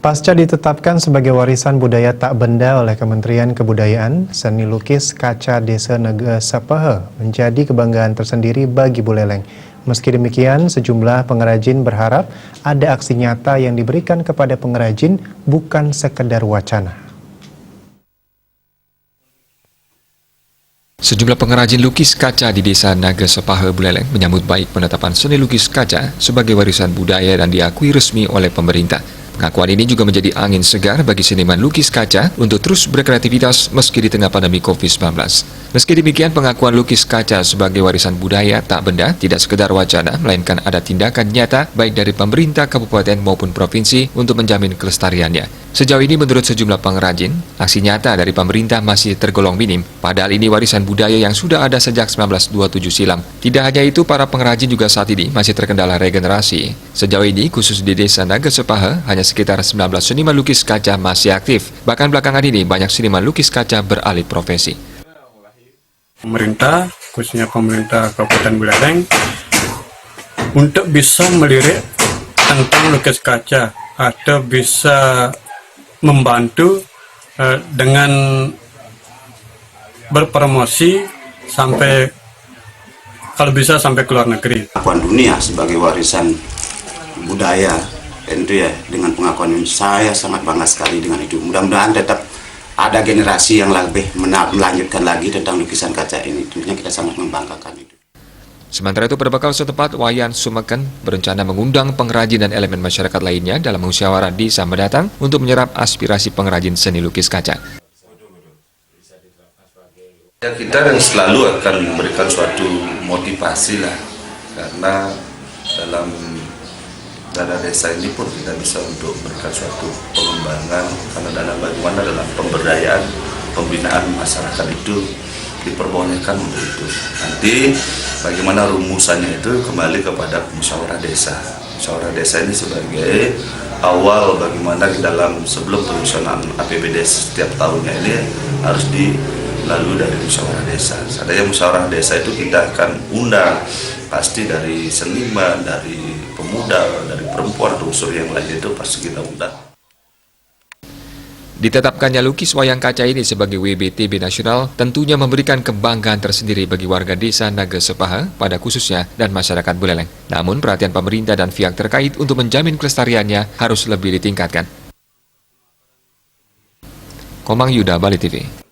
Pasca ditetapkan sebagai warisan budaya tak benda oleh Kementerian Kebudayaan, seni lukis kaca Desa Naga Sepahe menjadi kebanggaan tersendiri bagi Buleleng. Meski demikian, sejumlah pengrajin berharap ada aksi nyata yang diberikan kepada pengrajin, bukan sekedar wacana. Sejumlah pengrajin lukis kaca di Desa Naga Sepahe, Buleleng menyambut baik penetapan seni lukis kaca sebagai warisan budaya dan diakui resmi oleh pemerintah. Pengakuan ini juga menjadi angin segar bagi seniman lukis kaca untuk terus berkreativitas meski di tengah pandemi COVID-19. Meski demikian, pengakuan lukis kaca sebagai warisan budaya tak benda tidak sekedar wacana, melainkan ada tindakan nyata baik dari pemerintah kabupaten maupun provinsi untuk menjamin kelestariannya. Sejauh ini menurut sejumlah pengrajin, aksi nyata dari pemerintah masih tergolong minim, padahal ini warisan budaya yang sudah ada sejak 1927 silam. Tidak hanya itu, para pengrajin juga saat ini masih terkendala regenerasi. Sejauh ini, khusus di Desa Naga Sepahe, hanya sekitar 19 seniman lukis kaca masih aktif. Bahkan belakangan ini banyak seniman lukis kaca beralih profesi. Pemerintah, khususnya pemerintah Kabupaten Buleleng, untuk bisa melirik tentang lukis kaca atau bisa membantu dengan berpromosi sampai kalau bisa sampai ke luar negeri. Pengakuan dunia sebagai warisan budaya, tentu ya dengan pengakuan ini saya sangat bangga sekali dengan itu. Mudah-mudahan tetap ada generasi yang lebih melanjutkan lagi tentang lukisan kaca ini. Tentunya kita sangat membanggakan itu. Sementara itu, berbekal setempat, Wayan Sumeken berencana mengundang pengrajin dan elemen masyarakat lainnya dalam musyawarah desa mendatang untuk menyerap aspirasi pengrajin seni lukis kaca. Ya, kita yang selalu akan memberikan suatu motivasi lah, karena dalam dana desa ini pun kita bisa untuk memberikan suatu pengembangan, karena dana bagaimana dalam pemberdayaan, pembinaan masyarakat itu diperbolehkan untuk itu. Nanti bagaimana rumusannya itu kembali kepada musyawarah desa. Musyawarah desa ini sebagai awal bagaimana di dalam sebelum penyusunan APBD setiap tahunnya ini harus dilalui dari musyawarah desa. Adanya musyawarah desa itu kita akan undang pasti dari seniman, dari pemuda, dari perempuan, unsur yang lain itu pasti kita undang. Ditetapkannya lukis wayang kaca ini sebagai WBTB nasional tentunya memberikan kebanggaan tersendiri bagi warga Desa Naga Sepahe pada khususnya dan masyarakat Buleleng. Namun perhatian pemerintah dan pihak terkait untuk menjamin kelestariannya harus lebih ditingkatkan. Komang Yuda, Bali TV.